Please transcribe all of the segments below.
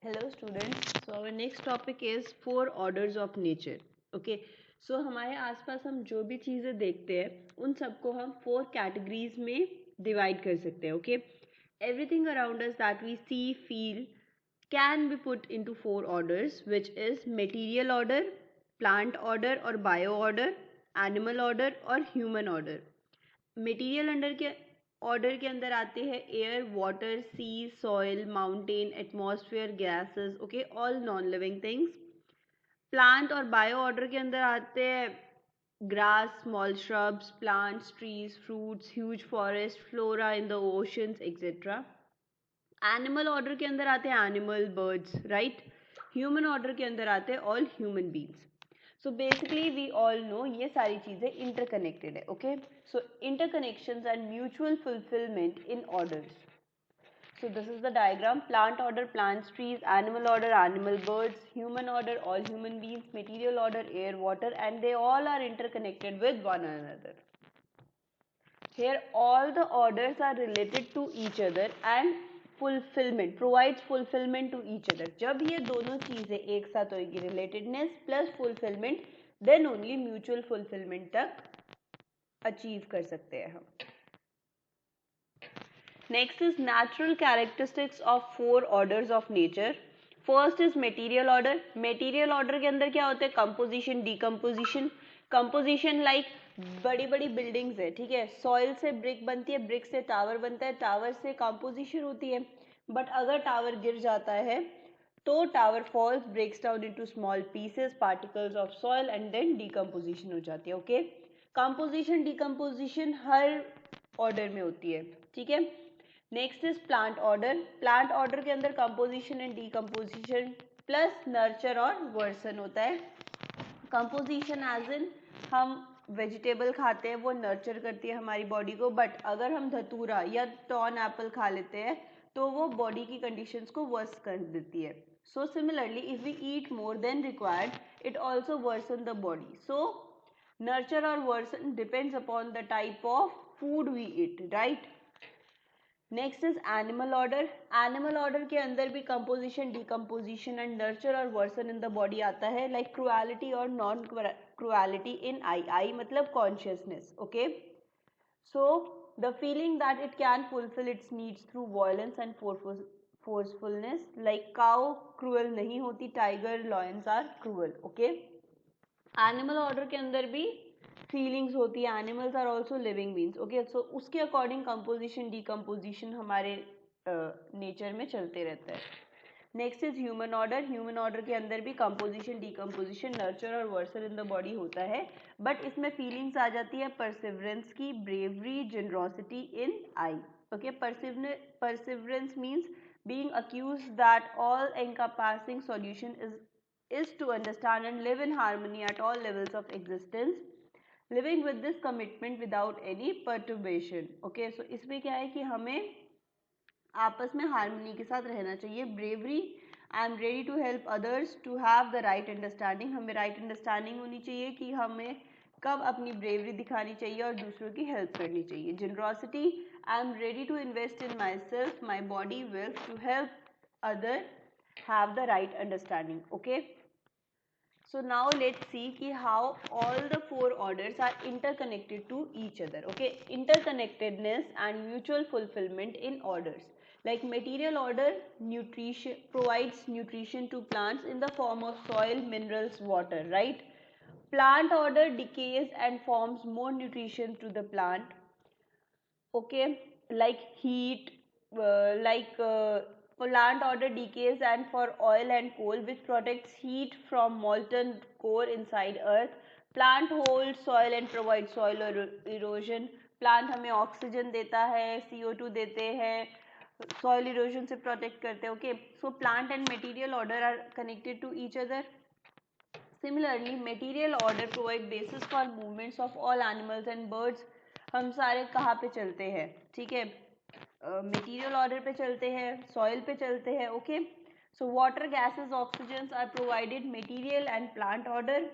Hello students. So our next topic is four orders of nature. Okay. So हमारे आसपास हम जो भी चीज़ें देखते हैं उन सबको हम फोर कैटेगरीज में डिवाइड कर सकते हैं. Okay. Everything around us that we see, feel can be put into four orders, which is material order, plant order or bio order, animal order और human order. मटेरियल ऑर्डर के अंदर आते हैं air, water, sea, soil, mountain, atmosphere, gases, okay, all non living things. Plant और bio order के अंदर आते हैं grass, small shrubs, plants, trees, fruits, huge forest, flora in the oceans etcetera. Animal order के अंदर आते हैं animal, birds, right. Human order के अंदर आते हैं all human beings. So basically we all know ये सारी चीज़ें इंटरकनेक्टेड है. Okay. So interconnections and mutual fulfilment in orders. So this is the diagram. Plant order, plants, trees. Animal order, animal, birds. Human order, all human beings. Material order, air, water, and they all are interconnected with one another. Here all the orders are related to each other and fulfillment provides fulfillment to each other. जब ये दोनों चीजें एक साथ होगी, relatedness plus fulfillment, then only mutual fulfillment तक achieve कर सकते हैं हम. Next is natural characteristics of four orders of nature. First is material order. Material order के अंदर क्या होता है? Composition, decomposition. Composition like बड़ी बड़ी बिल्डिंग्स है, ठीक है. सॉइल से ब्रिक बनती है, ब्रिक से टावर बनता है, टावर से कंपोजिशन होती है. बट अगर टावर गिर जाता है तो tower falls, breaks down into small pieces, particles of soil and then decomposition हो जाती है. ओके. कंपोजिशन डिकम्पोजिशन हर ऑर्डर में होती है, ठीक है. Next is plant order. Plant order के अंदर composition and decomposition plus nurture और वर्सन होता है. कंपोजिशन एज इन हम वेजिटेबल खाते हैं, वो नर्चर करती है हमारी बॉडी को. बट अगर हम धतूरा या टॉन एप्पल खा लेते हैं तो वो बॉडी की कंडीशंस को वर्स कर देती है. So similarly if we eat more than required it also worsens the body. So nurture और worsen depends upon the type of food we eat, right. Next is animal order. Animal order के अंदर भी composition, decomposition and nurture और worsen in the body आता है, like cruelty और non cruelty in I मतलब consciousness. Okay. So the feeling that it can fulfil its needs through violence and forcefulness, like cow cruel नहीं होती, tiger, lions are cruel. Okay. Animal order के अंदर भी feelings होती है. Animals are also living beings. Okay. So उसके according composition decomposition हमारे nature में चलते रहता है. Next is human order. Human order के अंदर भी कंपोजिशन, डिकम्पोजिशन, नर्चर और वर्सन इन द बॉडी होता है. बट इसमें फीलिंग्स आ जाती है परसिवरेंस की, bravery, generosity in I. Okay. Perseverance means being accused that all encompassing solution is to understand and live in harmony at all levels of existence, living with this commitment without any perturbation. Okay, so इसमें क्या है कि हमें आपस में harmony के साथ रहना चाहिए. Bravery, I am ready to help others to have the right understanding. हमें राइट अंडरस्टैंडिंग होनी चाहिए कि हमें कब अपनी ब्रेवरी दिखानी चाहिए और दूसरों की हेल्प करनी चाहिए. Generosity, I am ready to invest in my self, my body, wealth to help other have the right understanding. Okay. So now let's see ki how all the four orders are interconnected to each other. Okay. Interconnectedness and mutual fulfillment in orders. Like material order, nutrition provides nutrition to plants in the form of soil, minerals, water, right. Plant order decays and forms more nutrition to the plant. Okay. Like heat, plant order decays and for oil and coal, which protects heat from molten core inside earth. Plant holds soil and provides soil erosion. Plant हमें oxygen देता है, CO2 देते हैं, soil erosion से protect करते हैं. Okay. So plant and material order are connected to each other. Similarly, material order provide basis for movements of all animals and birds. हम सारे कहाँ पे चलते हैं, ठीक है. मटीरियल ऑर्डर पे चलते हैं, सॉइल पे चलते हैं. Okay. So water, gases, oxygen are provided material and plant order.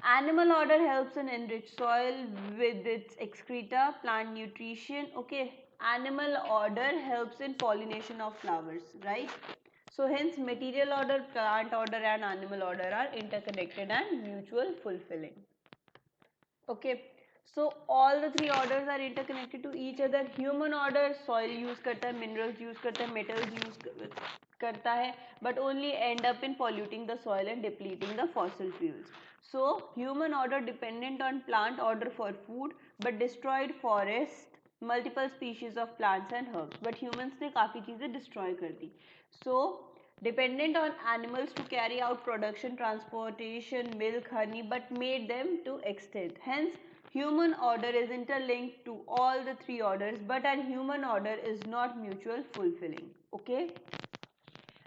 Animal order helps in enrich soil with its excreta, plant nutrition. Okay. Animal order helps in pollination of flowers, right. So hence material order, plant order and animal order are interconnected and mutual fulfilling. Okay, so all the three orders are interconnected to each other. Human order soil use करता है, minerals use करता है, metals use करता है, but only end up in polluting the soil and depleting the fossil fuels. So human order dependent on plant order for food, but destroyed forest, multiple species of plants and herbs. But humans ने काफी चीजें destroy कर दी. So dependent on animals to carry out production, transportation, milk, honey, but made them to extinct. Hence, human order is interlinked to all the three orders, but our human order is not mutual fulfilling. Okay?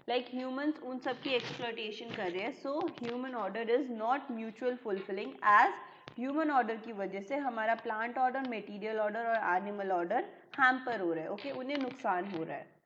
Like humans उन सब की exploitation कर रहे हैं, so human order is not mutual fulfilling as human order की वजह से हमारा plant order, material order और animal order hamper हो रहा है. Okay? उन्हें नुकसान हो रहा है.